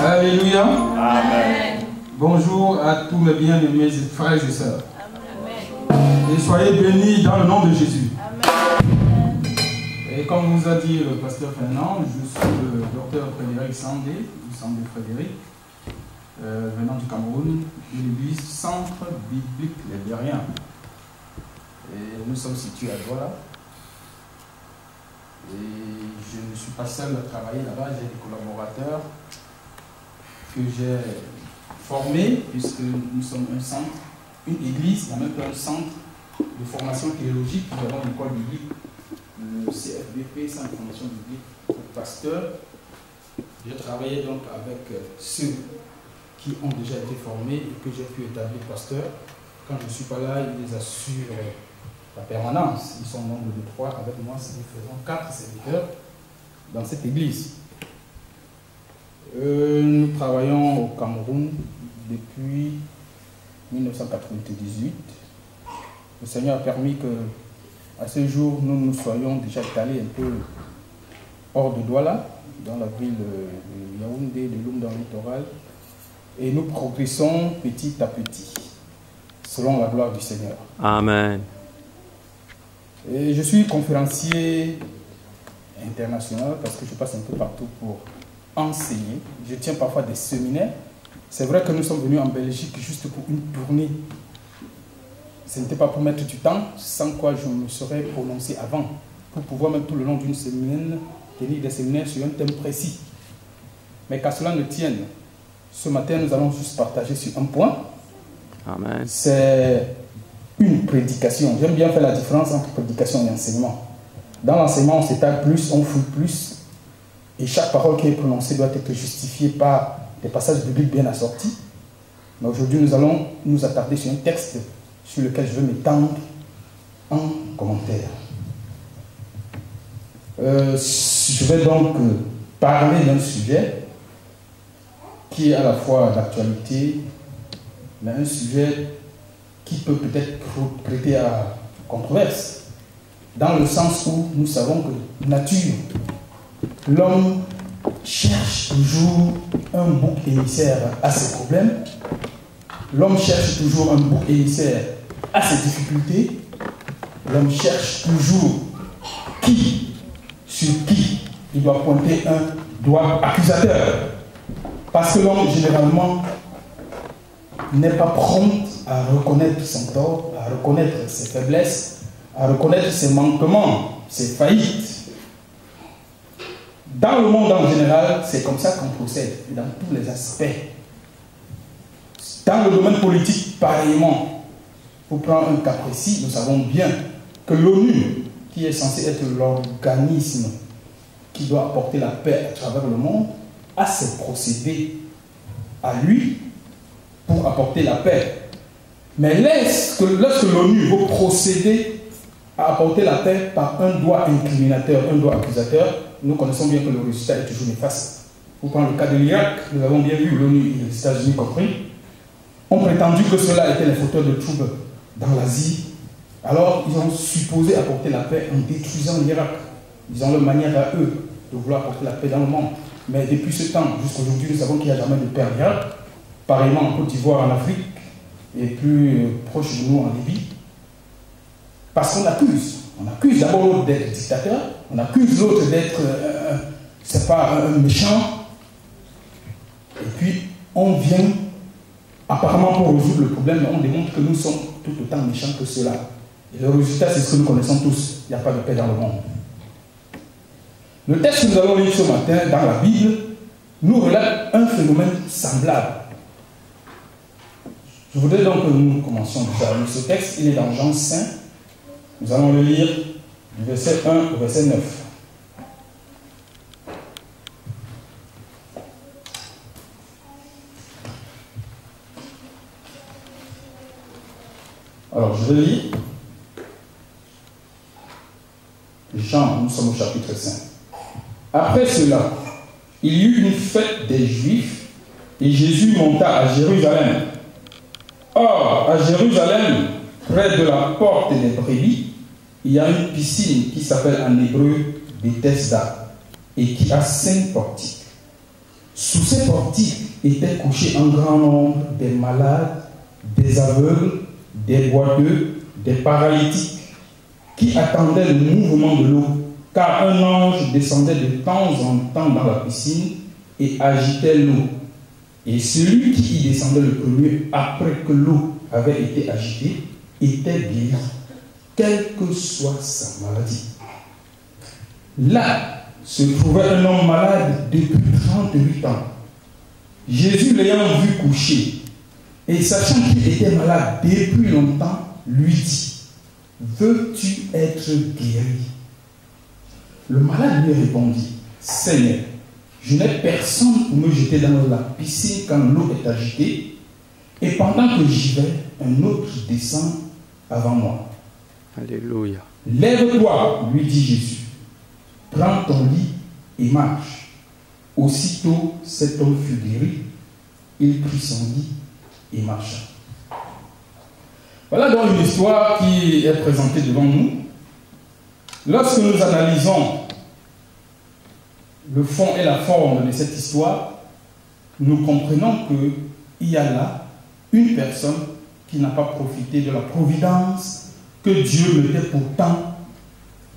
Alléluia. Amen. Bonjour à tous mes bien-aimés frères et sœurs. Et soyez bénis dans le nom de Jésus. Et comme vous a dit le pasteur Fernand, je suis le docteur Frédéric Sandé, ou Sandé Frédéric, venant du Cameroun, de l'église Centre Biblique Libérien. Et nous sommes situés à Douala. Et je ne suis pas seul à travailler là-bas, j'ai des collaborateurs que j'ai formés, puisque nous sommes un centre, une église, en même temps un centre de formation théologique. Nous avons l'école biblique, le CFBP, Centre de formation biblique pour pasteur. J'ai travaillé donc avec ceux qui ont déjà été formés et que j'ai pu établir pasteur. Quand je ne suis pas là, ils les assurent la permanence. Ils sont nombre de 3 avec moi, nous faisons 4 serviteurs dans cette église. Nous travaillons au Cameroun depuis 1998. Le Seigneur a permis que, à ce jour, nous soyons déjà étalés un peu hors de Douala, dans la ville de Yaoundé, de Loum, dans le littoral. Et nous progressons petit à petit, selon la gloire du Seigneur. Amen. Et je suis conférencier international parce que je passe un peu partout pour enseigner. Je tiens parfois des séminaires. C'est vrai que nous sommes venus en Belgique juste pour une tournée. Ce n'était pas pour mettre du temps, sans quoi je me serais prononcé avant, pour pouvoir même tout le long d'une semaine tenir des séminaires sur un thème précis. Mais qu'à cela ne tienne, ce matin nous allons juste partager sur un point. Amen. C'est une prédication. J'aime bien faire la différence entre prédication et enseignement. Dans l'enseignement, on s'étale plus, on fouille plus, et chaque parole qui est prononcée doit être justifiée par des passages bibliques bien assortis. Mais aujourd'hui, nous allons nous attarder sur un texte sur lequel je vais m'étendre en commentaire. Je vais donc parler d'un sujet qui est à la fois d'actualité, mais un sujet qui peut peut-être prêter à controverse, dans le sens où nous savons que nature, l'homme cherche toujours un bouc émissaire à ses problèmes, l'homme cherche toujours un bouc émissaire à ses difficultés, l'homme cherche toujours sur qui il doit pointer un doigt accusateur. Parce que l'homme, généralement, n'est pas prompt à reconnaître son tort, à reconnaître ses faiblesses, à reconnaître ses manquements, ses faillites. Dans le monde en général, c'est comme ça qu'on procède, dans tous les aspects. Dans le domaine politique, pareillement. Pour prendre un cas précis, nous savons bien que l'ONU, qui est censé être l'organisme qui doit apporter la paix à travers le monde, a ses procédés à lui pour apporter la paix. Mais lorsque l'ONU veut procéder à apporter la paix par un doigt incriminateur, un doigt accusateur, nous connaissons bien que le résultat est toujours néfaste. Pour prendre le cas de l'Irak, nous avons bien vu, l'ONU et les États-Unis compris, ont prétendu que cela était les fauteurs de troubles dans l'Asie. Alors, ils ont supposé apporter la paix en détruisant l'Irak. Ils ont leur manière à eux de vouloir apporter la paix dans le monde. Mais depuis ce temps, jusqu'à aujourd'hui, nous savons qu'il n'y a jamais de paix en Irak. Pareillement en Côte d'Ivoire, en Afrique, et plus proche de nous en Libye. Parce qu'on accuse. On accuse d'abord l'autre d'être dictateur, on accuse l'autre d'être, c'est pas un méchant. Et puis, on vient, apparemment pour résoudre le problème, mais on démontre que nous sommes tout autant méchants que ceux-là. Et le résultat, c'est ce que nous connaissons tous. Il n'y a pas de paix dans le monde. Le texte que nous allons lire ce matin dans la Bible nous relate un phénomène semblable. Je voudrais donc que nous commencions déjà. Ce texte, il est dans Jean 5. Nous allons le lire du verset 1 au verset 9. Alors, je vais lire. Jean, nous sommes au chapitre 5. Après cela, il y eut une fête des Juifs et Jésus monta à Jérusalem. Or, à Jérusalem, près de la porte des brebis, il y a une piscine qui s'appelle en hébreu Bethesda et qui a 5 portiques. Sous ces portiques étaient couchés un grand nombre des malades, des aveugles, des boiteux, des paralytiques, qui attendaient le mouvement de l'eau, car un ange descendait de temps en temps dans la piscine et agitait l'eau. Et celui qui y descendait le premier, après que l'eau avait été agitée, était guéri, quelle que soit sa maladie. Là se trouvait un homme malade depuis 38 ans. Jésus, l'ayant vu coucher, et sachant qu'il était malade depuis longtemps, lui dit, « Veux-tu être guéri ?» Le malade lui répondit, « Seigneur, je n'ai personne pour me jeter dans la piscine quand l'eau est agitée, et pendant que j'y vais, un autre descend avant moi. » Alléluia. « Lève-toi, lui dit Jésus, prends ton lit et marche. » Aussitôt, cet homme fut guéri, il prit son lit et marcha. Voilà donc une histoire qui est présentée devant nous. Lorsque nous analysons le fond et la forme de cette histoire, nous comprenons qu'il y a là une personne qui n'a pas profité de la providence que Dieu mettait pourtant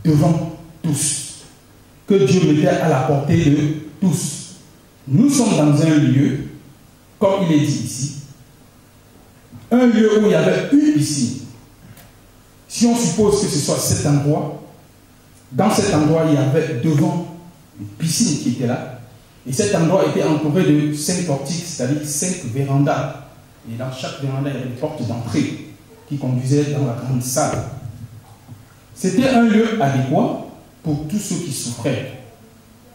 devant tous, que Dieu mettait à la portée de tous. Nous sommes dans un lieu, comme il est dit ici, un lieu où il y avait une piscine. Si on suppose que ce soit cet endroit, dans cet endroit, il y avait devant une piscine qui était là, et cet endroit était entouré de 5 portiques, c'est-à-dire 5 vérandas. Et dans chaque véranda, il y avait une porte d'entrée qui conduisait dans la grande salle. C'était un lieu adéquat pour tous ceux qui souffraient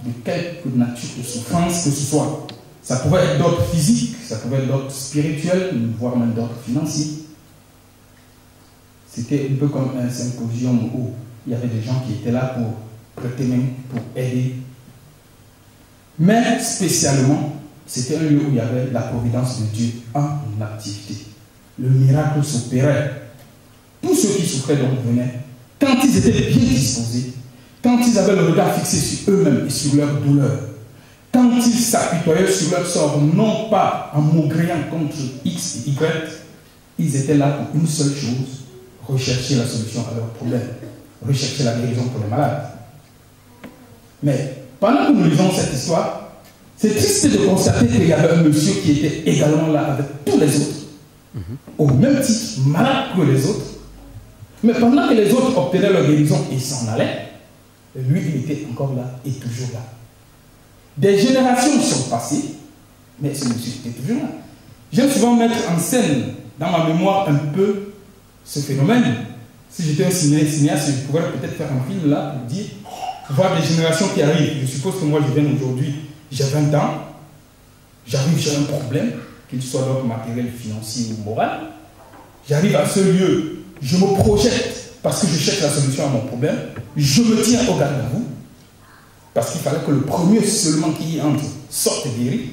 de quelque nature de souffrance que ce soit. Ça pouvait être d'ordre physique, ça pouvait être d'ordre spirituel, voire même d'ordre financier. C'était un peu comme un symposium où il y avait des gens qui étaient là pour prêter main, pour aider. Mais spécialement, c'était un lieu où il y avait la providence de Dieu en activité. Le miracle s'opérait. Tous ceux qui souffraient donc venaient. Quand ils étaient bien disposés, quand ils avaient le regard fixé sur eux-mêmes et sur leur douleur, quand ils s'apitoyaient sur leur sort, non pas en maugréant contre X et Y, ils étaient là pour une seule chose, rechercher la solution à leurs problèmes, rechercher la guérison pour les malades. Mais pendant que nous lisons cette histoire, c'est triste de constater qu'il y avait un monsieur qui était également là avec tous les autres, au même titre, malade que les autres. Mais pendant que les autres obtenaient leur guérison et s'en allaient, lui, il était encore là et toujours là. Des générations sont passées, mais ce monsieur était toujours là. J'aime souvent mettre en scène, dans ma mémoire, un peu ce phénomène. Si j'étais un cinéaste, je pourrais peut-être faire un film là pour dire, voir des générations qui arrivent. Je suppose que moi, je viens aujourd'hui, j'ai 20 ans, j'arrive, j'ai un problème, qu'il soit d'ordre matériel, financier ou moral. J'arrive à ce lieu, je me projette parce que je cherche la solution à mon problème, je me tiens au garde à vous, parce qu'il fallait que le premier seulement qui y entre sorte guéri.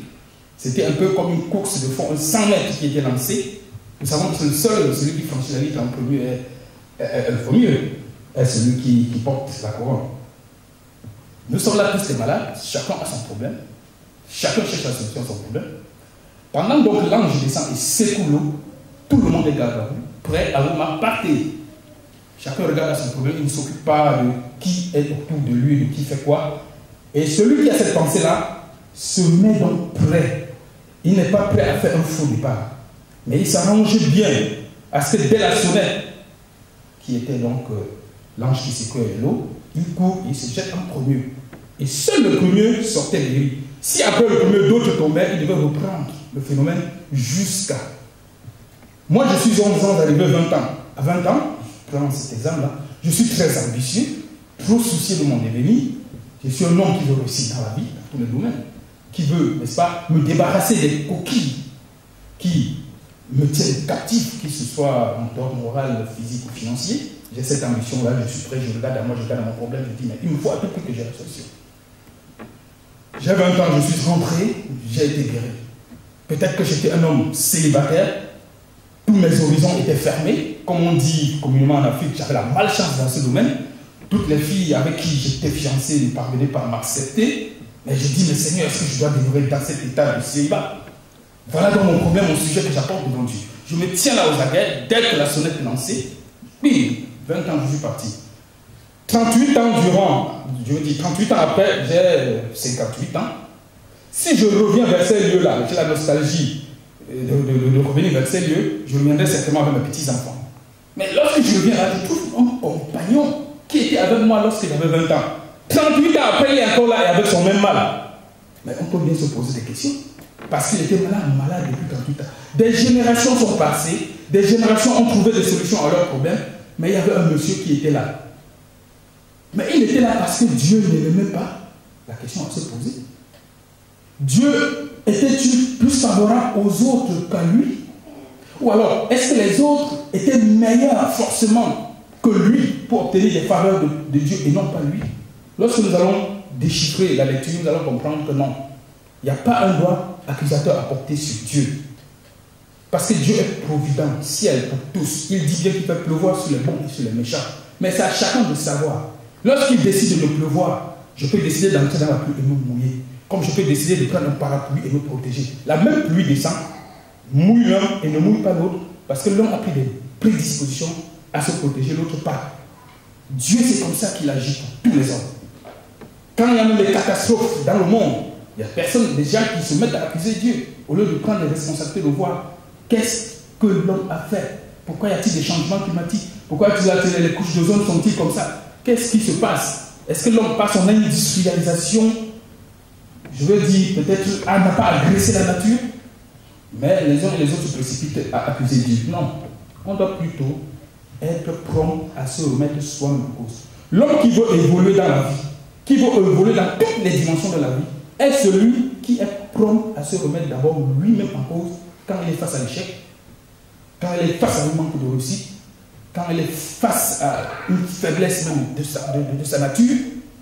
C'était un peu comme une course de fond, un 100 mètres qui était lancé. Nous savons que c'est le seul, celui qui franchit la ligne en premier est le premier, est celui qui porte la couronne. Nous sommes là tous les malades, chacun a son problème, chacun cherche la solution à son problème. Pendant donc l'ange descend et secoue l'eau, tout le monde est garde à vous, prêt à vous m'apparter. Chacun regarde à son problème, il ne s'occupe pas de qui est autour de lui, de qui fait quoi. Et celui qui a cette pensée-là se met donc prêt. Il n'est pas prêt à faire un faux départ. Mais il s'arrange bien à ce que dès la sonnette, qui était donc l'ange qui secouait l'eau, il court, il se jette en premier. Et seul le premier sortait guéri. Si après le premier, d'autres tombaient, il devait reprendre le phénomène jusqu'à. Moi, je suis 11 ans d'arriver 20 ans. À 20 ans, je prends cet exemple-là, je suis très ambitieux, trop soucieux de mon devenir. Je suis un homme qui veut réussir dans la vie, dans tous les domaines, qui veut, n'est-ce pas, me débarrasser des coquilles qui me tiennent captif, qu'il ce soit en ordre moral, physique ou financier. J'ai cette ambition-là, je suis prêt, je regarde à moi, je regarde à mon problème, je dis, mais il me faut à tout prix que j'ai la solution. J'ai 20 ans, je suis rentré, j'ai été guéri. Peut-être que j'étais un homme célibataire, tous mes horizons étaient fermés. Comme on dit communément en Afrique, j'avais la malchance dans ce domaine. Toutes les filles avec qui j'étais fiancé ne parvenaient pas à m'accepter. Mais je dis, mais Seigneur, est-ce que je dois demeurer dans cet état de célibat? Voilà donc mon problème, mon sujet que j'apporte devant Dieu. Je me tiens là aux aguets, dès que la sonnette est lancée, puis 20 ans, je suis parti. 38 ans durant, je veux dire 38 ans après, j'ai 58 ans. Si je reviens vers ces lieux-là, j'ai la nostalgie de revenir vers ces lieux, je reviendrai certainement avec mes petits-enfants. Mais lorsque je reviens là, je trouve un compagnon qui était avec moi lorsque j'avais 20 ans. 38 ans après, il est encore là et avec son même mal. Mais on peut bien se poser des questions. Parce qu'il était malade depuis 38 ans. Des générations sont passées, des générations ont trouvé des solutions à leurs problèmes, mais il y avait un monsieur qui était là. Mais il était là parce que Dieu ne l'aimait pas. La question à se poser. Dieu était-il plus favorable aux autres qu'à lui? Ou alors, est-ce que les autres étaient meilleurs forcément que lui pour obtenir des faveurs de Dieu et non pas lui? Lorsque nous allons déchiffrer la lecture, nous allons comprendre que non. Il n'y a pas un doigt accusateur à porter sur Dieu. Parce que Dieu est providentiel pour tous. Il dit bien qu'il peut pleuvoir sur les bons et sur les méchants. Mais c'est à chacun de savoir. Lorsqu'il décide de me pleuvoir, je peux décider d'entrer dans la pluie et me mouiller. Comme je peux décider de prendre un parapluie et me protéger. La même pluie descend, mouille l'un et ne mouille pas l'autre. Parce que l'un a pris des prédispositions à se protéger, l'autre pas. Dieu, c'est comme ça qu'il agit pour tous les hommes. Quand il y a même des catastrophes dans le monde, il y a personne, des gens qui se mettent à accuser Dieu au lieu de prendre les responsabilités de voir qu'est-ce que l'homme a fait. Pourquoi y a-t-il des changements climatiques? Pourquoi les couches d'ozone sont-ils comme ça? Qu'est-ce qui se passe? Est-ce que l'homme, par son industrialisation, je veux dire, peut-être, n'a pas agressé la nature? Mais les uns et les autres se précipitent à accuser Dieu. Non. On doit plutôt être prompt à se remettre soi-même en cause. L'homme qui veut évoluer dans la vie, qui veut évoluer dans toutes les dimensions de la vie, est celui qui est prompt à se remettre d'abord lui-même en cause quand il est face à l'échec, quand il est face à un manque de réussite, quand il est face à une faiblesse même de sa nature.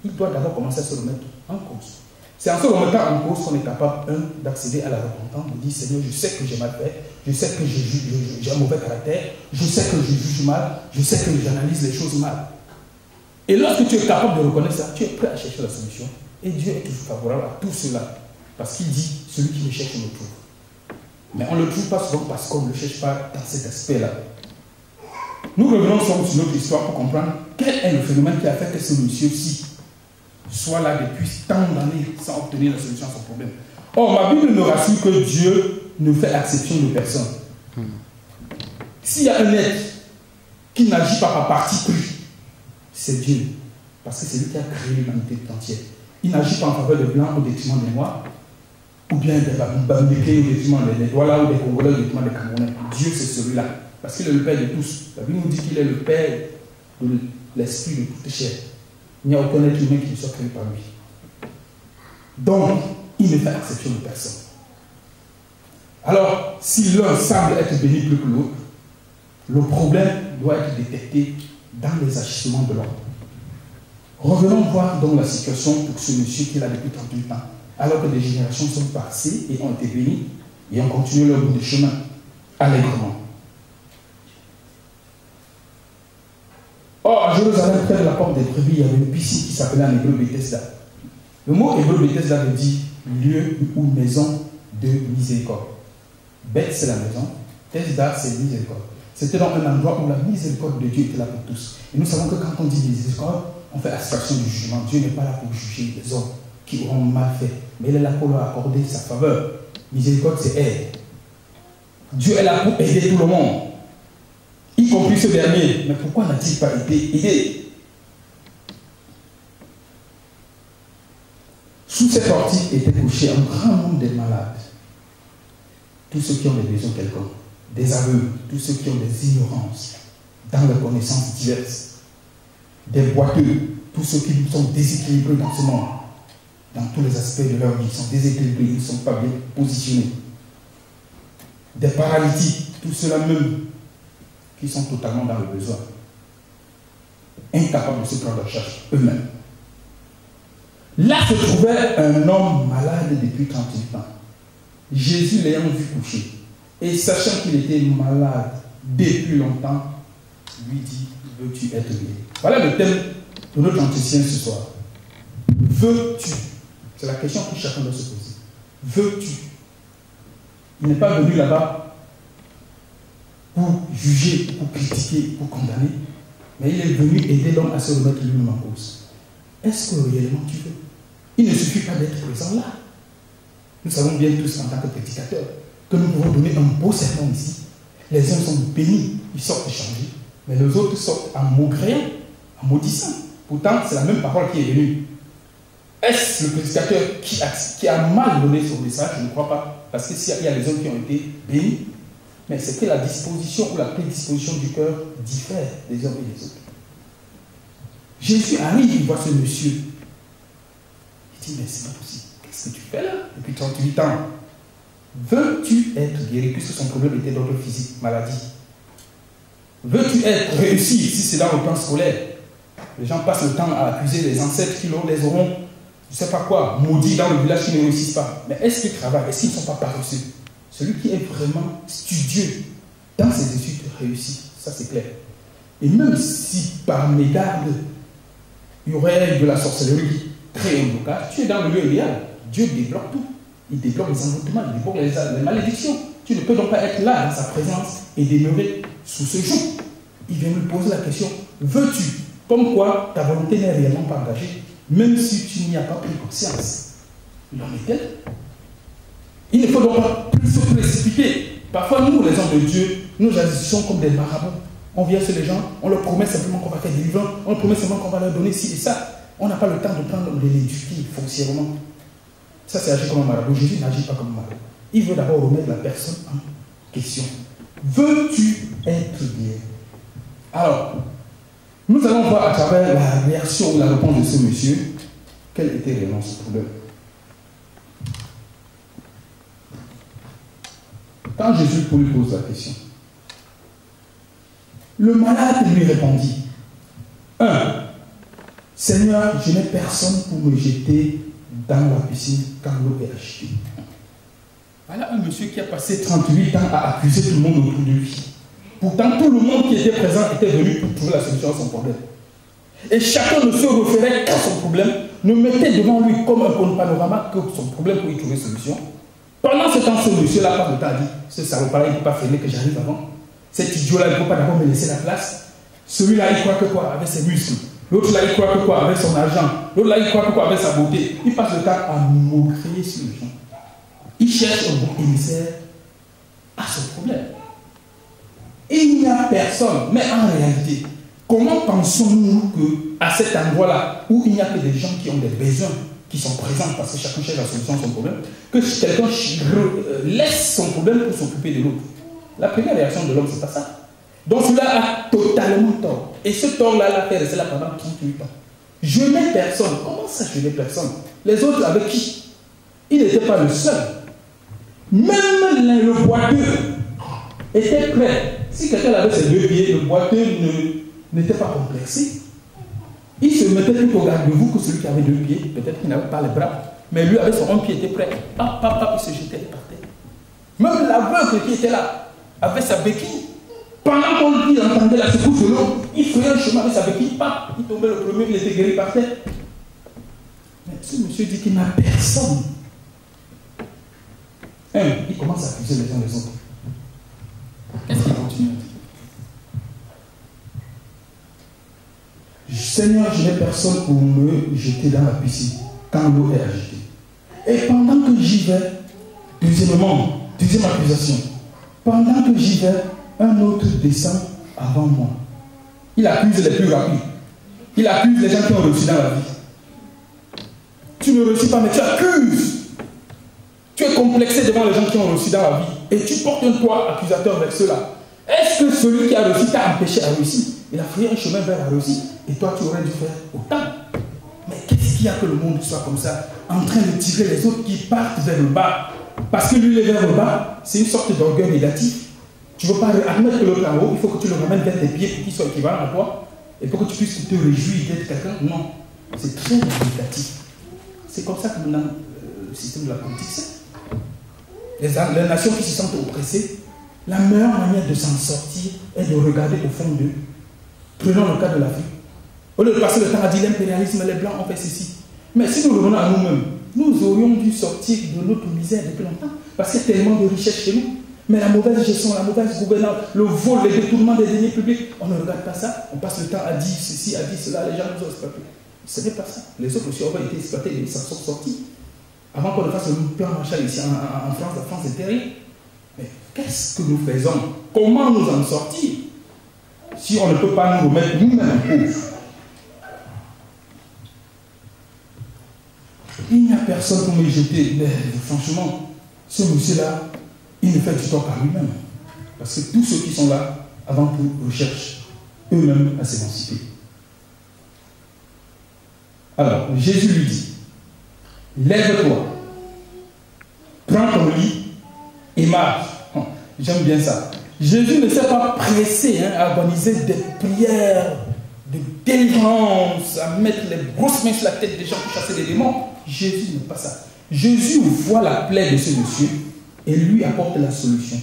Il doit d'abord commencer à se remettre en cause. C'est en se remettant en cause qu'on est capable, d'accéder à la repentance, de dire Seigneur, je sais que j'ai mal fait, je sais que j'ai un mauvais caractère, je sais que je juge mal, je sais que j'analyse les choses mal. Et lorsque tu es capable de reconnaître ça, tu es prêt à chercher la solution. Et Dieu est toujours favorable à tout cela. Parce qu'il dit, celui qui me cherche me trouve. Mais on ne le trouve pas souvent parce qu'on ne le cherche pas dans cet aspect-là. Nous revenons sur notre histoire pour comprendre quel est le phénomène qui a fait que ce monsieur-ci soit là depuis tant d'années sans obtenir la solution à son problème. Or, ma Bible me rassure que Dieu ne fait exception de personne. S'il y a un être qui n'agit pas par parti pris, c'est Dieu. Parce que c'est lui qui a créé l'humanité entière. Il n'agit pas en faveur des Blancs au détriment des Noirs, ou bien des Bamileke au détriment des Douala ou des Congolais au détriment des Camerounais. Dieu, c'est celui-là. Parce qu'il est le Père de tous. La Bible nous dit qu'il est le Père de l'esprit de toute chair. Il n'y a aucun être humain qui ne soit créé par lui. Donc, il ne fait exception de personne. Alors, si l'un semble être béni plus que l'autre, le problème doit être détecté dans les agissements de l'homme. Revenons voir donc la situation pour ce monsieur qui est là depuis 38 ans, alors que des générations sont passées et ont été bénies et ont continué leur bout de chemin allègrement. Or, à Jérusalem, près de la porte des brebis, il y avait une piscine qui s'appelait en hébreu Bethesda. Le mot hébreu Bethesda veut dire lieu ou maison de miséricorde. Beth, c'est la maison. Thesda, c'est miséricorde. C'était donc un endroit où la miséricorde de Dieu était là pour tous. Et nous savons que quand on dit miséricorde, on fait abstraction du jugement. Dieu n'est pas là pour juger les hommes qui auront mal fait, mais il est là pour leur accorder sa faveur. Miséricorde, c'est aide. Dieu est là pour aider tout le monde, y compris ce dernier. Mais pourquoi n'a-t-il pas été aidé? Sous cette portique était couché un grand nombre de malades. Tous ceux qui ont des besoins quelconques, des aveugles, tous ceux qui ont des ignorances, dans leurs connaissances diverses, des boiteux, tous ceux qui sont déséquilibrés dans ce monde, dans tous les aspects de leur vie, ils sont déséquilibrés, ils ne sont pas bien positionnés. Des paralytiques, tous ceux-là même qui sont totalement dans le besoin, incapables de se prendre en charge eux-mêmes. Là se trouvait un homme malade depuis 38 ans. Jésus l'ayant vu coucher, et sachant qu'il était malade depuis longtemps, lui dit, veux-tu être guéri? Voilà le thème de notre entretien ce soir. Veux-tu C'est la question que chacun doit se poser. Veux-tu? Il n'est pas venu là-bas pour juger, pour critiquer, pour condamner, mais il est venu aider l'homme à se remettre lui-même en cause. Est-ce que réellement tu veux? Il ne suffit pas d'être présent là. Nous savons bien tous en tant que prédicateurs que nous pouvons donner un beau sermon ici. Les uns sont bénis, ils sortent changés, mais les autres sortent en maugréant, en maudissant. Pourtant, c'est la même parole qui est venue. Est-ce le prédicateur qui a mal donné son message? Je ne crois pas. Parce qu'il y a les hommes qui ont été bénis. Mais c'est que la disposition ou la prédisposition du cœur diffère des hommes et des autres. Jésus arrive, il voit ce monsieur. Il dit, mais c'est pas possible. Qu'est-ce que tu fais là depuis 38 ans? Veux-tu être guéri puisque son problème était d'ordre physique, maladie? Veux-tu être réussi si c'est dans le plan scolaire? Les gens passent le temps à accuser les ancêtres qui les auront, je ne sais pas quoi, maudits dans le village qui ne réussissent pas. Mais est-ce qu'ils travaillent? Est-ce qu'ils ne sont pas paresseux? Celui qui est vraiment studieux dans ses études réussit, ça c'est clair. Et même si par mégarde, il y aurait de la sorcellerie qui crée un blocage, tu es dans le lieu idéal. Dieu débloque tout. Il débloque les envoûtements, il débloque les malédictions. Tu ne peux donc pas être là dans sa présence et demeurer sous ce joug. Il vient me poser la question, veux-tu? Comme quoi ta volonté n'est réellement pas engagée, même si tu n'y as pas pris conscience. L'homme est tel. Il ne faut donc pas se précipiter. Parfois, nous, les hommes de Dieu, nous agissons comme des marabouts. On vient sur les gens, on leur promet simplement qu'on va faire des livres, on leur promet simplement qu'on va leur donner ci et ça. On n'a pas le temps de prendre de l'éduquer foncièrement. Ça, c'est agir comme un marabout. Jésus n'agit pas comme un marabout. Il veut d'abord remettre la personne en question. Veux-tu être guéri? Alors, nous allons voir à travers la réaction ou la réponse de ce monsieur, quel était réellement ce problème. Quand Jésus lui pose la question, le malade lui répondit, 1. Seigneur, je n'ai personne pour me jeter dans la piscine quand l'eau est agitée. Voilà un monsieur qui a passé 38 ans à accuser tout le monde autour de lui. Pourtant, tout le monde qui était présent était venu pour trouver la solution à son problème. Et chacun ne se référait qu'à son problème, ne mettait devant lui comme un panorama que son problème pour y trouver solution. Pendant ce temps, ce monsieur-là, par le temps, a dit, ce salopard, il ne peut pas freiner que j'arrive avant. Cet idiot-là, il ne peut pas d'abord me laisser la place. Celui-là, il croit que quoi? Avec ses muscles. L'autre là, il croit que quoi? Avec son argent. L'autre là, il croit que quoi? Avec sa beauté. Il passe le temps à moquer sur les gens. Il cherche un bon émissaire à son problème. Et il n'y a personne. Mais en réalité, comment pensons-nous qu'à cet endroit-là, où il n'y a que des gens qui ont des besoins, qui sont présents parce que chacun cherche la solution à son problème, que quelqu'un laisse son problème pour s'occuper de l'autre? La première réaction de l'homme, c'est pas ça. Donc celui-là a totalement tort. Et ce tort-là l'a fait rester là pendant 38 ans. Je n'ai personne. Comment ça, je n'ai personne? Les autres avec qui? Il n'était pas le seul. Même le boiteux était prêt. Si quelqu'un avait ses deux pieds, le boiteux n'était pas complexé. Il se mettait plus au garde-vous que celui qui avait deux pieds. Peut-être qu'il n'avait pas les bras. Mais lui, avec son un pied, était prêt. Hop, hop, hop, il se jetait par terre. Même l'aveugle qui était là, avec sa béquille, pendant qu'on lui entendait la secousse de l'eau, il faisait un chemin avec sa béquille, paf, il tombait le premier, il était guéri par terre. Mais ce monsieur dit qu'il n'a personne. Il commence à accuser les uns les autres. Qu'est-ce qu'il continue à dire? Seigneur, je n'ai personne pour me jeter dans la piscine quand l'eau est agitée. Et pendant que j'y vais, deuxième accusation, pendant que j'y vais, un autre descend avant moi. Il accuse les plus rapides. Il accuse les gens qui ont réussi dans la vie. Tu ne réussis pas, mais tu accuses. Tu es complexé devant les gens qui ont réussi dans la vie. Et tu portes un poids accusateur vers ceux-là. Est-ce que celui qui a réussi t'a empêché à réussir? Il a fait un chemin vers la réussite. Et toi, tu aurais dû faire autant. Mais qu'est-ce qu'il y a que le monde soit comme ça, en train de tirer les autres qui partent vers le bas? Parce que lui, il est vers le bas, c'est une sorte d'orgueil négatif. Tu ne veux pas admettre que l'autre est en haut, il faut que tu le ramènes vers tes pieds pour qu'il soit équivalent à toi. Et pour que tu puisses te réjouir d'être quelqu'un. Non. C'est très négatif. C'est comme ça que maintenant le système de la politique c'est. Les nations qui se sentent oppressées, la meilleure manière de s'en sortir est de regarder au fond d'eux. Prenons le cas de l'Afrique. Au lieu de passer le temps à dire l'impérialisme, les Blancs ont fait ceci. Mais si nous revenons à nous-mêmes, nous aurions dû sortir de notre misère depuis longtemps. Parce qu'il y a tellement de richesses chez nous. Mais la mauvaise gestion, la mauvaise gouvernance, le vol, le détournement des deniers publics, on ne regarde pas ça. On passe le temps à dire ceci, à dire cela, les gens nous ont exploités. Ce n'est pas ça. Les autres aussi ont été exploités et ils s'en sont sortis. Avant qu'on ne fasse le plan Marshall ici en France, la France est terrible. Mais qu'est-ce que nous faisons? Comment nous en sortir si on ne peut pas nous remettre nous-mêmes en cause? Il n'y a personne pour me jeter. Mais franchement, ce monsieur-là, il ne fait du tort par lui-même. Parce que tous ceux qui sont là, avant tout, recherchent eux-mêmes à s'émanciper. Alors, Jésus lui dit, lève-toi, prends ton lit et marche. J'aime bien ça. Jésus ne s'est pas pressé à organiser des prières de délivrance, à mettre les grosses mains sur la tête des gens pour chasser les démons. Jésus n'est pas ça. Jésus voit la plaie de ce monsieur et lui apporte la solution.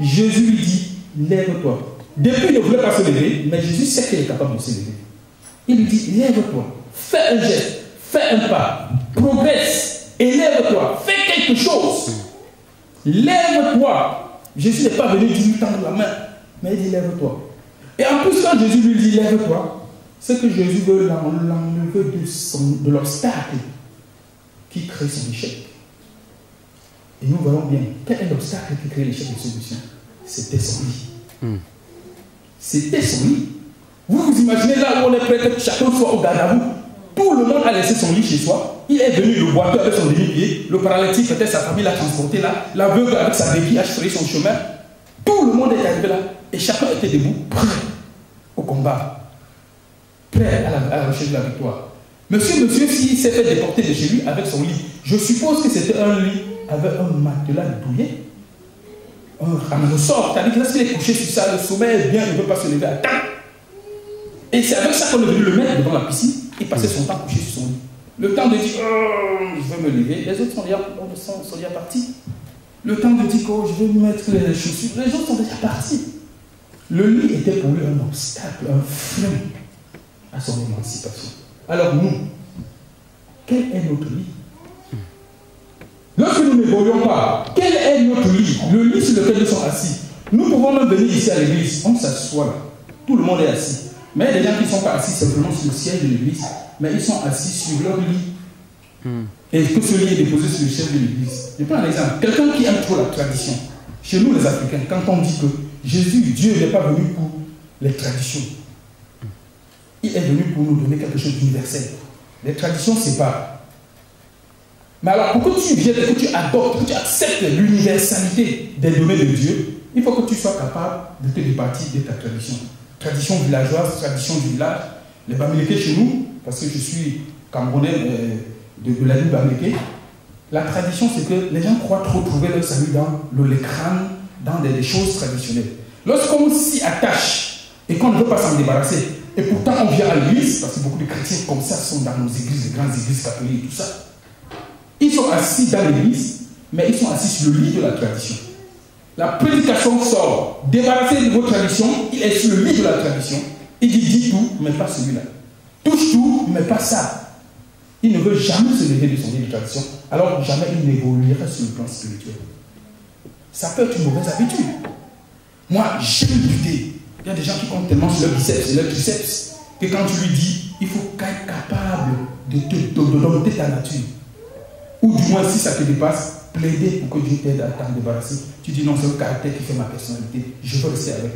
Jésus lui dit, lève-toi. Depuis, il ne voulait pas se lever, mais Jésus sait qu'il est capable de se lever. Il lui dit, lève-toi, fais un geste, fais un pas, progresse, et lève-toi, fais quelque chose. Lève-toi. Jésus n'est pas venu lui tendre la main, mais il dit, lève-toi. Et en plus, quand Jésus lui dit, lève-toi, c'est que Jésus veut l'enlever de l'obstacle qui crée son échec. Et nous voyons bien, quel est l'obstacle qui crée l'échec de ce monsieur? C'était son lit. C'était son lit. Vous vous imaginez là où on est prêt que chacun soit au garde à vous. Tout le monde a laissé son lit chez soi. Il est venu, le boiteux avec son demi-pied, le paralytique, peut-être sa famille l'a transporté là, l'aveugle avec sa béquille a frayé son chemin. Tout le monde est arrivé là. Et chacun était debout, prêt au combat. Prêt à la recherche de la victoire. Monsieur, s'il s'est fait déporter de chez lui avec son lit, je suppose que c'était un lit avec un matelas douillet, un ressort, c'est-à-dire que lorsqu'il est couché sur ça, le sommeil est bien, il ne peut pas se lever à temps. Et c'est avec ça qu'on est venu le mettre devant la piscine et passer son temps couché sur son lit. Le temps de dire, oh, je vais me lever, les autres sont déjà partis. Le temps de dire, oh, je vais mettre les chaussures, les autres sont déjà partis. Le lit était pour lui un obstacle, un frein à son émancipation. Alors nous, quel est notre lit? Lorsque nous n'évoluons pas, quel est notre lit? Le lit sur lequel nous sommes assis. Nous pouvons même venir ici à l'église, on s'assoit là. Tout le monde est assis. Mais il y a des gens qui ne sont pas assis simplement sur le siège de l'église, mais ils sont assis sur leur lit. Et que ce lit est déposé sur le siège de l'église. Je prends un exemple. Quelqu'un qui aime trop la tradition. Chez nous les Africains, quand on dit que Jésus, Dieu n'est pas venu pour les traditions. Il est venu pour nous donner quelque chose d'universel. Les traditions, c'est pas. Mais alors, pour que tu viennes, que tu adoptes, que tu acceptes l'universalité des domaines de Dieu, il faut que tu sois capable de te départir de ta tradition. Tradition villageoise, tradition du village. Les Bamileke chez nous, parce que je suis Camerounais de la ville Bamileke, la tradition, c'est que les gens croient trop trouver leur salut dans l'écran, dans des choses traditionnelles. Lorsqu'on s'y attache et qu'on ne veut pas s'en débarrasser, et pourtant on vient à l'église, parce que beaucoup de chrétiens comme ça sont dans nos églises, les grandes églises catholiques et tout ça, ils sont assis dans l'église, mais ils sont assis sur le lit de la tradition. La prédication sort, débarrassez de vos traditions, il est sur le lit de la tradition, il dit tout, mais pas celui-là. Touche tout, mais pas ça. Il ne veut jamais se lever de son lit de tradition, alors jamais il n'évoluera sur le plan spirituel. Ça peut être une mauvaise habitude. Moi, j'aime lutter. Il y a des gens qui comptent tellement sur leur biceps et leur triceps que quand tu lui dis, il faut être capable de dompter ta nature. Ou du moins, si ça te dépasse, plaider pour que Dieu t'aide à t'en débarrasser. Tu dis non, c'est le caractère qui fait ma personnalité. Je veux rester avec.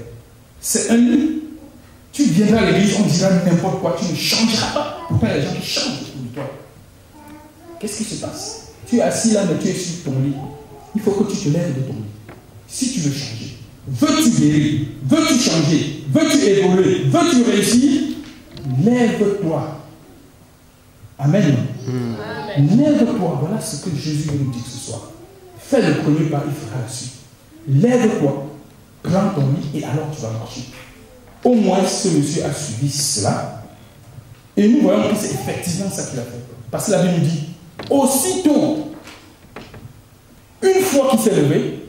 C'est un lit. Tu viendras à l'église, on dira n'importe quoi, tu ne changeras pas. Pourtant, il y a des gens qui changent autour de toi. Qu'est-ce qui se passe? Tu es assis là, mais tu es sur ton lit. Il faut que tu te lèves de ton lit. Si tu veux changer, veux-tu guérir, veux-tu changer, veux-tu évoluer, veux-tu réussir, lève-toi. Amen. Lève-toi. Voilà ce que Jésus veut nous dire ce soir. Fais le premier pas, il fera la suite. Lève-toi, prends ton lit et alors tu vas marcher. Au moins, ce monsieur a suivi cela. Et nous voyons que c'est effectivement ça qu'il a fait. Parce que la Bible nous dit, aussitôt, une fois qu'il s'est levé,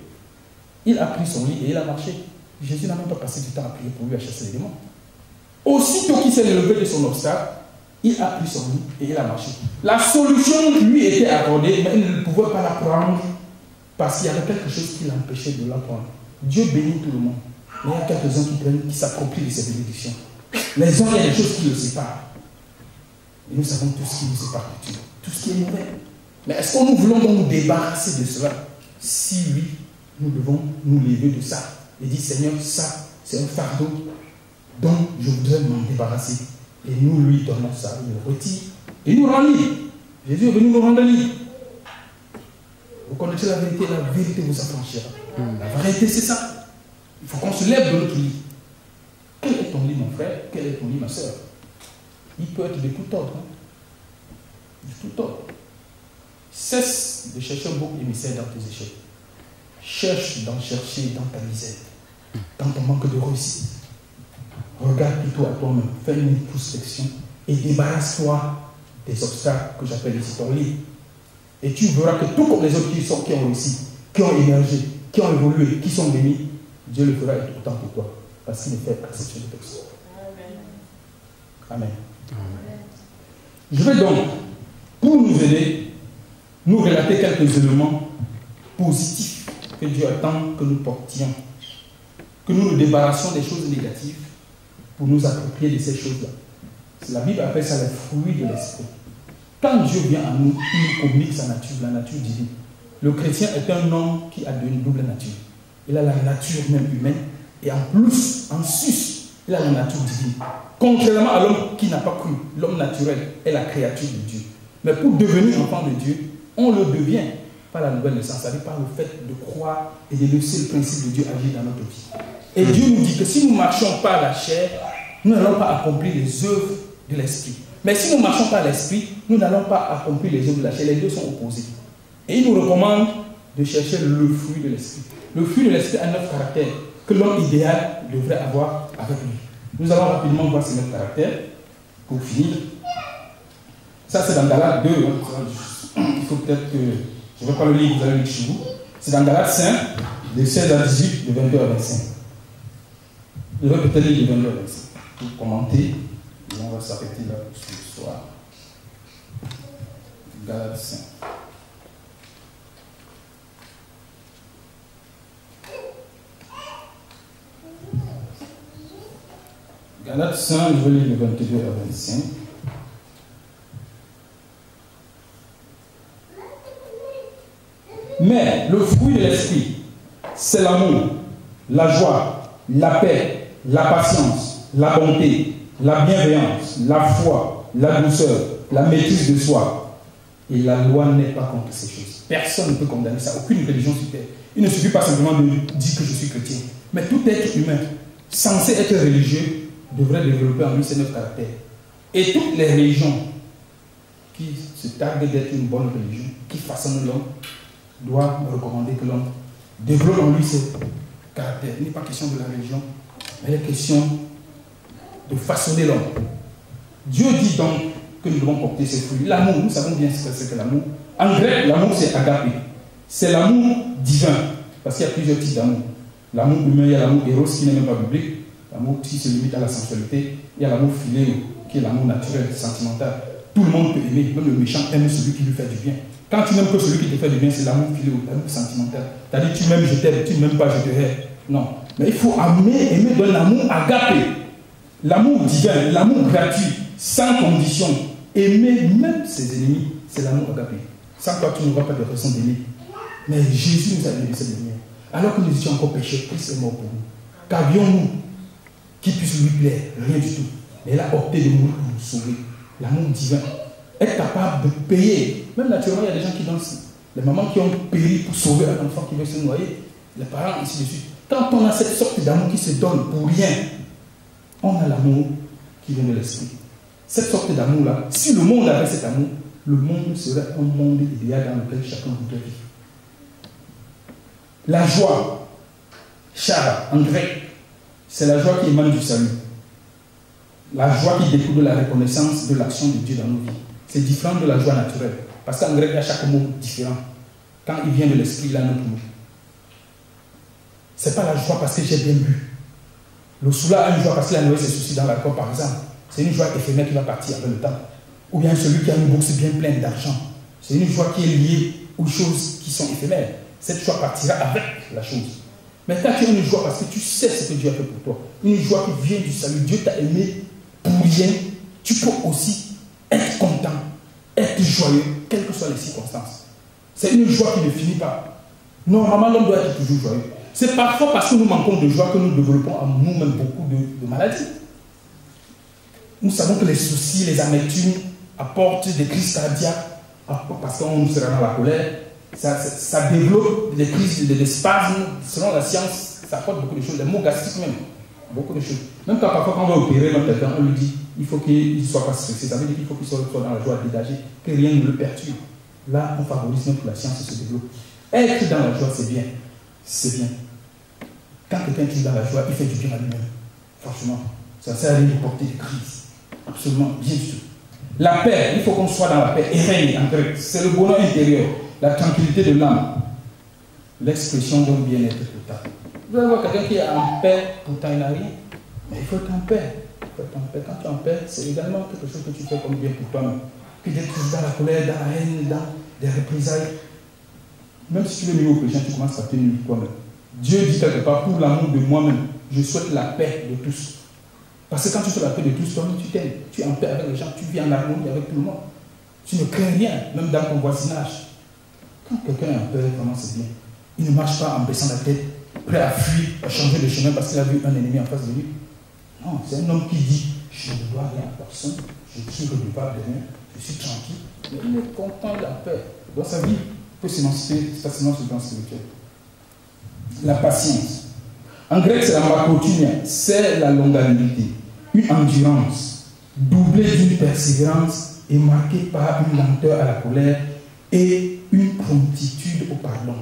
il a pris son lit et il a marché. Jésus n'a même pas passé du temps à prier pour lui à chasser les démons. Aussitôt qu'il s'est levé de son obstacle, Il a pris son lit et il a marché. La solution lui était accordée, mais il ne pouvait pas la prendre parce qu'il y avait quelque chose qui l'empêchait de la prendre. Dieu bénit tout le monde. Mais il y a quelques-uns qui s'approprient de ces bénédictions. Les hommes, il y a des choses qui le séparent. Et nous savons tout ce qui nous sépare de Dieu. Tout ce qui est mauvais. Mais est-ce que nous voulons donc nous débarrasser de cela? Si oui, nous devons nous lever de ça et dire, Seigneur, ça, c'est un fardeau dont je voudrais m'en débarrasser. Et nous lui donnons ça, il le retire et il nous rend libre. Jésus est venu nous rendre libre. Vous connaissez la vérité vous affranchira. La vérité, c'est ça. Il faut qu'on se lève de notre lit. Quel est ton lit, mon frère? Quel est ton lit, ma soeur? Il peut être de tout ordre. De tout ordre. Cesse de chercher un beau émissaire dans tes échecs. Cherche d'en chercher dans ta misère, dans ton manque de réussite. Regarde plutôt à toi-même, fais une introspection et débarrasse-toi des obstacles que j'appelle ici ton lit. Et tu verras que tout comme les autres qui ont réussi, qui ont émergé, qui ont évolué, qui sont bénis, Dieu le fera autant pour toi. Parce qu'il ne fait exception de personne. Amen. Je vais donc, pour nous aider, nous relater quelques éléments positifs que Dieu attend que nous portions. Que nous nous débarrassions des choses négatives pour nous approprier de ces choses-là. La Bible appelle ça les fruits de l'esprit. Quand Dieu vient à nous, il nous communique sa nature, la nature divine. Le chrétien est un homme qui a une double nature. Il a la nature même humaine et en plus, en sus, il a la nature divine. Contrairement à l'homme qui n'a pas cru, l'homme naturel est la créature de Dieu. Mais pour devenir enfant de Dieu, on le devient par la nouvelle naissance, c'est-à-dire par le fait de croire et de laisser le principe de Dieu agir dans notre vie. Et Dieu nous dit que si nous ne marchons pas à la chair, nous n'allons pas accomplir les œuvres de l'esprit. Mais si nous ne marchons pas à l'esprit, nous n'allons pas accomplir les œuvres de la chair. Les deux sont opposés. Et il nous recommande de chercher le fruit de l'esprit. Le fruit de l'esprit a 9 caractères que l'homme idéal devrait avoir avec lui. Nous allons rapidement voir ces 9 caractères pour finir. Ça, c'est dans Galates 2. Il faut peut-être que je ne vais pas le lire, vous allez le lire chez vous. C'est dans Galates 5, de 16 à 18, de 22 à 25. Je vais peut-être lire de 22 à 25 pour commenter. Et on va s'arrêter là pour ce soir. Galates 5. Galates 5, je vais lire de 22 à 25. Mais le fruit de l'esprit, c'est l'amour, la joie, la paix, la patience, la bonté, la bienveillance, la foi, la douceur, la maîtrise de soi. Et la loi n'est pas contre ces choses. Personne ne peut condamner ça, aucune religion sur terre. Il ne suffit pas simplement de dire que je suis chrétien. Mais tout être humain, censé être religieux, devrait développer en lui ces 9 caractères. Et toutes les religions qui se targuent d'être une bonne religion, qui façonnent l'homme, doivent recommander que l'homme développe en lui ces caractères. Il n'est pas question de la religion, mais il est question de façonner l'homme. Dieu dit donc que nous devons porter ses fruits. L'amour, nous savons bien ce que c'est que l'amour. En grec, l'amour c'est agapé. C'est l'amour divin, parce qu'il y a plusieurs types d'amour. L'amour humain, il y a l'amour éros qui n'est même pas biblique. L'amour qui se limite à la sensualité. Il y a l'amour philéo, qui est l'amour naturel, sentimental. Tout le monde peut aimer, même le méchant aime celui qui lui fait du bien. Quand tu n'aimes que celui qui te fait du bien, c'est l'amour philéo, l'amour sentimental. C'est-à-dire, tu m'aimes, je t'aime, tu ne m'aimes pas, je te hais. Non. Mais il faut aimer de l'amour agapé. L'amour divin, l'amour gratuit, sans condition. Aimer même ses ennemis, c'est l'amour agapé. Sans toi, tu n'auras pas de raison d'aimer. Mais Jésus nous a donné cette lumière. Alors que nous étions encore pécheurs, Christ est mort pour nous. Qu'avions-nous qui puisse lui plaire? Rien du tout. Mais il a opté de mourir pour nous sauver. L'amour divin. Être capable de payer. Même naturellement, il y a des gens qui dansent. Les mamans qui ont payé pour sauver un enfant qui veut se noyer. Les parents, ainsi de suite. Quand on a cette sorte d'amour qui se donne pour rien, on a l'amour qui vient de l'esprit. Cette sorte d'amour-là, si le monde avait cet amour, le monde serait un monde idéal dans lequel chacun voudrait vivre. La joie, chara, en grec, c'est la joie qui émane du salut. La joie qui découle de la reconnaissance de l'action de Dieu dans nos vies. C'est différent de la joie naturelle. Parce qu'en grec, il y a chaque mot différent. Quand il vient de l'esprit, il a un autre mot. Ce n'est pas la joie parce que j'ai bien bu. Le soula a une joie parce qu'il a noué ses soucis dans la corps, par exemple. C'est une joie éphémère qui va partir avec le temps. Ou bien celui qui a une bourse bien pleine d'argent. C'est une joie qui est liée aux choses qui sont éphémères. Cette joie partira avec la chose. Mais quand tu as une joie parce que tu sais ce que Dieu a fait pour toi, une joie qui vient du salut, Dieu t'a aimé pour rien, tu peux aussi être content, être joyeux, quelles que soient les circonstances. C'est une joie qui ne finit pas. Normalement, l'homme doit être toujours joyeux. C'est parfois parce que nous manquons de joie que nous développons à nous-mêmes beaucoup de maladies. Nous savons que les soucis, les amertumes apportent des crises cardiaques, parce qu'on sera dans la colère. Ça développe des crises, des spasmes. Selon la science, ça apporte beaucoup de choses. Les maux gastriques même. Beaucoup de choses. Même quand parfois quand on va opérer quelqu'un, on lui dit il faut qu'il ne soit pas stressé. Ça veut dire qu'il faut qu'il soit dans la joie, dégager, que rien ne le perturbe. Là, on favorise même que la science se développe. Être dans la joie, c'est bien. C'est bien. Quand quelqu'un est dans la joie, il fait du bien à lui-même. Franchement, ça sert à rien de porter des crises. Absolument, bien sûr. La paix, il faut qu'on soit dans la paix et règne en grec. C'est le bonheur intérieur, la tranquillité de l'âme. L'expression d'un bien-être total. Vous allez voir quelqu'un qui est en paix, pourtant il n'a rien. Mais il faut être en paix. Il faut être en paix. Quand tu es en paix, c'est également quelque chose que tu fais comme bien pour toi-même. Que d'être dans la colère, dans la haine, dans des représailles. Même si tu veux nuire au péché, tu commences par te nuire toi-même. Dieu dit quelque part, pour l'amour de moi-même, je souhaite la paix de tous. Parce que quand tu fais la paix de tous, toi-même tu t'aimes. Tu es en paix avec les gens, tu vis en harmonie avec tout le monde. Tu ne crains rien, même dans ton voisinage. Quand quelqu'un est en paix, vraiment c'est bien. Il ne marche pas en baissant la tête, prêt à fuir, à changer de chemin parce qu'il a vu un ennemi en face de lui. Non, c'est un homme qui dit, je ne dois rien à personne, je tire le pas de rien, je suis tranquille. Mais il est content, il a paix. Dans sa vie, il peut s'émanciper facilement sur le plan spirituel. La patience. En grec, c'est la makrotunia, c'est la longanimité, une endurance, doublée d'une persévérance et marquée par une lenteur à la colère et une promptitude au pardon.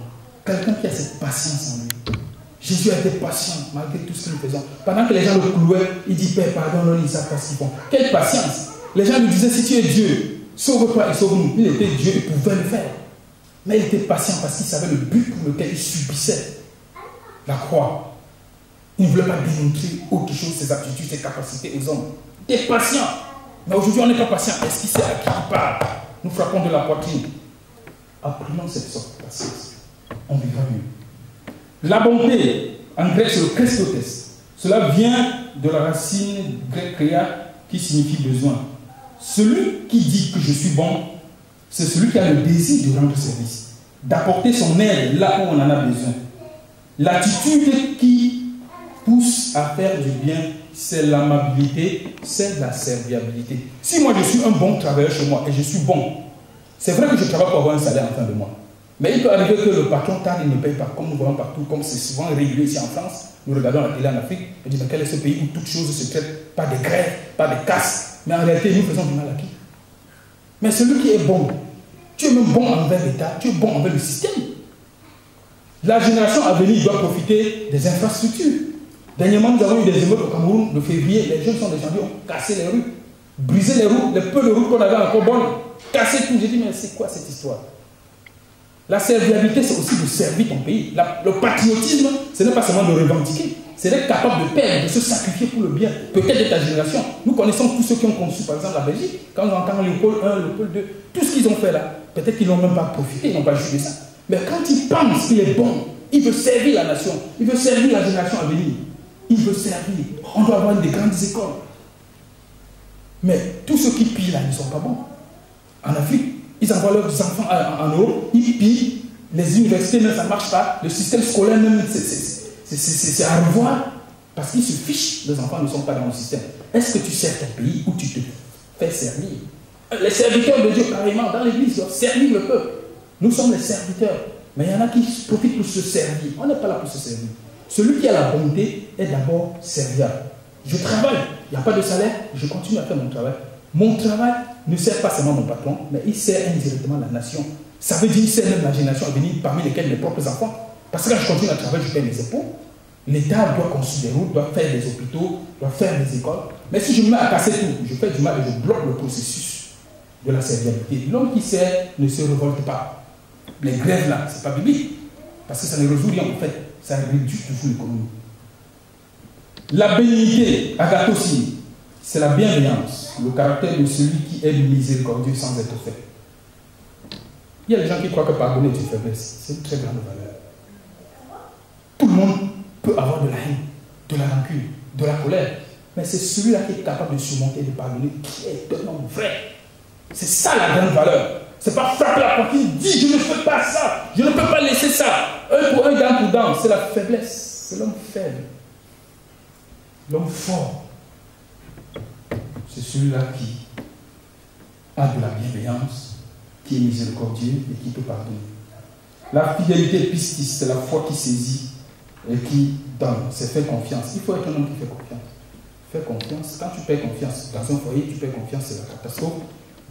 Quelqu'un qui a cette patience en lui. Jésus a été patient malgré tout ce que nous faisons. Pendant que les gens le clouaient, il dit Père, pardonne-leur, ils savent pas ce qu'ils font. Quelle patience! Les gens lui disaient si tu es Dieu, sauve-toi et sauve-nous. Il était Dieu, il pouvait le faire. Mais il était patient parce qu'il savait le but pour lequel il subissait la croix. Il ne voulait pas démontrer autre chose, ses aptitudes, ses capacités aux hommes. Il était patient. Mais aujourd'hui, on n'est pas patient. Est-ce qu'il sait à qui il parle? Nous frappons de la poitrine. Apprenons cette sorte de patience. On vivra mieux. La bonté, en grec, c'est le Christotes. Cela vient de la racine grecque créa qui signifie besoin. Celui qui dit que je suis bon, c'est celui qui a le désir de rendre service, d'apporter son aide là où on en a besoin. L'attitude qui pousse à faire du bien, c'est l'amabilité, c'est la serviabilité. Si moi je suis un bon travailleur chez moi et je suis bon, c'est vrai que je travaille pour avoir un salaire en fin de mois. Mais il peut arriver que le patron tarde, il ne paye pas, comme nous voyons partout, comme c'est souvent régulier ici en France. Nous regardons la télé en Afrique, on dit mais quel est ce pays où toutes choses se traitent, pas de grève, pas de casse. Mais en réalité, nous faisons du mal à qui? Mais celui qui est bon, tu es même bon envers l'État, tu es bon envers le système. La génération à venir doit profiter des infrastructures. Dernièrement, nous avons eu des émeutes au Cameroun, le février, les jeunes sont descendus, ont cassé les rues, brisé les routes, les peu de routes qu'on avait encore bonnes, cassé tout. J'ai dit, mais c'est quoi cette histoire? La serviabilité, c'est aussi de servir ton pays. Le patriotisme, ce n'est pas seulement de revendiquer, c'est d'être capable de perdre, de se sacrifier pour le bien, peut-être de ta génération. Nous connaissons tous ceux qui ont conçu, par exemple, la Belgique. Quand on entend Léopold I, Léopold II, tout ce qu'ils ont fait là, peut-être qu'ils n'ont même pas profité, ils n'ont pas jugé ça. Mais quand il pense qu'il est bon, il veut servir la nation, il veut servir la génération à venir. Il veut servir. On doit avoir des grandes écoles. Mais tous ceux qui pillent là, ils ne sont pas bons. En Afrique, ils envoient leurs enfants en Europe, ils pillent. Les universités, même ça ne marche pas. Le système scolaire, même, c'est à revoir. Parce qu'ils se fichent, les enfants ne sont pas dans le système. Est-ce que tu sers ton pays ou tu te fais servir? Les serviteurs de Dieu, carrément, dans l'église, doivent servir le peuple. Nous sommes les serviteurs. Mais il y en a qui profitent pour se servir. On n'est pas là pour se servir. Celui qui a la bonté est d'abord serviable. Je travaille, il n'y a pas de salaire, je continue à faire mon travail. Mon travail ne sert pas seulement mon patron, mais il sert indirectement la nation. Ça veut dire qu'il sert même la génération à venir, parmi lesquelles mes propres enfants. Parce que quand je continue à travailler, je paie mes impôts. L'État doit construire des routes, doit faire des hôpitaux, doit faire des écoles. Mais si je me mets à casser tout, je fais du mal et je bloque le processus de la serviabilité. L'homme qui sert ne se révolte pas. Les grèves là, ce n'est pas biblique. Parce que ça ne résout rien en fait. Ça réduit toujours l'économie. La bénignité, agathosine, c'est la bienveillance, le caractère de celui qui est miséricordieux sans être fait. Il y a des gens qui croient que pardonner est une faiblesse. C'est une très grande valeur. Tout le monde peut avoir de la haine, de la rancune, de la colère. Mais c'est celui-là qui est capable de surmonter et de pardonner qui est un homme vrai. C'est ça la grande valeur. C'est pas frapper la porte qui dit je ne fais pas ça, je ne peux pas laisser ça. Un pour un, dent pour dent, c'est la faiblesse. C'est l'homme faible. L'homme fort, c'est celui-là qui a de la bienveillance, qui est miséricordieux et qui peut pardonner. La fidélité pistis, c'est la foi qui saisit et qui donne, c'est faire confiance. Il faut être un homme qui fait confiance. Faire confiance, quand tu perds confiance dans un foyer, tu perds confiance, c'est la catastrophe.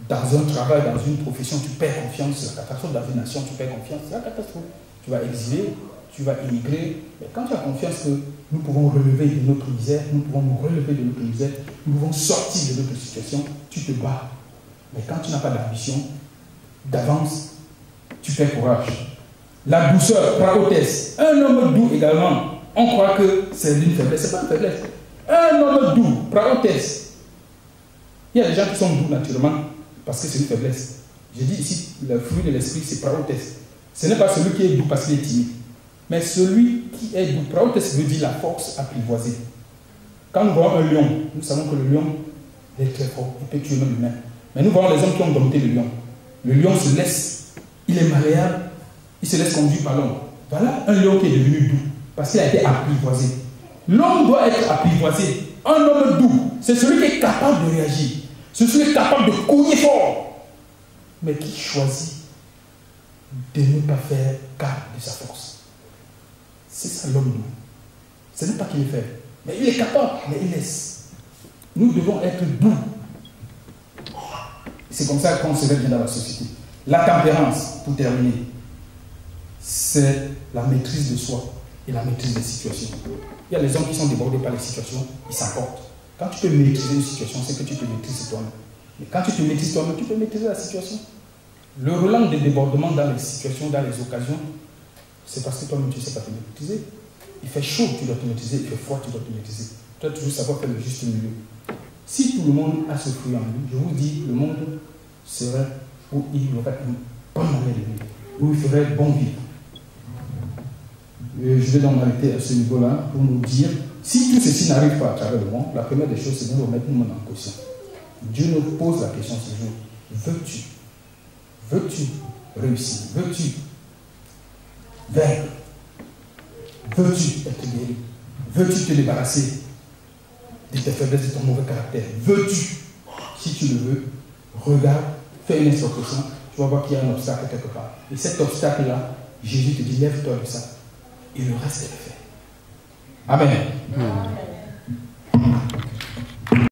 Dans un travail, dans une profession, tu perds confiance, c'est la catastrophe. Dans une nation, tu perds confiance, c'est la catastrophe. Tu vas exiler, tu vas immigrer. Mais quand tu as confiance que nous pouvons relever de notre misère, nous pouvons nous relever de notre misère, nous pouvons sortir de notre situation, tu te bats. Mais quand tu n'as pas d'ambition, d'avance, tu perds courage. La douceur, praotesse. Un homme doux également, on croit que c'est une faiblesse. Ce n'est pas une faiblesse. Un homme doux, praotesse. Il y a des gens qui sont doux naturellement parce que c'est une faiblesse. J'ai dit ici, le fruit de l'esprit, c'est praotesse. Ce n'est pas celui qui est doux parce qu'il est timide. Mais celui qui est doux, praotesse veut dire la force apprivoisée. Quand nous voyons un lion, nous savons que le lion est très fort, il peut tuer même l'humain. Mais nous voyons les hommes qui ont dompté le lion. Le lion se laisse, il est malléable, il se laisse conduire par l'homme. Voilà un lion qui est devenu doux, parce qu'il a été apprivoisé. L'homme doit être apprivoisé. Un homme doux, c'est celui qui est capable de réagir. C'est celui qui est capable de cogner fort, mais qui choisit de ne pas faire cas de sa force. C'est ça l'homme doux. Ce n'est pas qu'il est faible, mais il est capable, mais il laisse. Nous devons être doux. C'est comme ça qu'on se met bien dans la société. La tempérance, pour terminer, c'est la maîtrise de soi et la maîtrise des situations. Il y a les hommes qui sont débordés par les situations, ils s'emportent. Quand tu peux maîtriser une situation, c'est que tu te maîtrises toi-même. Mais quand tu te maîtrises toi-même, tu peux maîtriser la situation. Le relent des débordements dans les situations, dans les occasions, c'est parce que toi-même tu ne sais pas te maîtriser. Il fait chaud, tu dois te maîtriser. Il fait froid, tu dois te maîtriser. Tu dois toujours savoir faire le juste milieu. Si tout le monde a ce fruit en lui, je vous dis, le monde serait où il y aurait une bonne manière de vivre, où il ferait bon vivre. Je vais donc m'arrêter à ce niveau-là pour nous dire, si tout ceci n'arrive pas à travers le monde, la première des choses, c'est de remettre nous en caution. Dieu nous pose la question ce jour, veux-tu réussir? Veux-tu vaincre? Veux-tu être guéri? Veux-tu te débarrasser de tes faiblesses, de ton mauvais caractère? Veux-tu? Si tu le veux, regarde, fais une introspection, tu vas voir qu'il y a un obstacle quelque part. Et cet obstacle-là, Jésus te dit, lève-toi de ça. Et le reste est fait. Amen.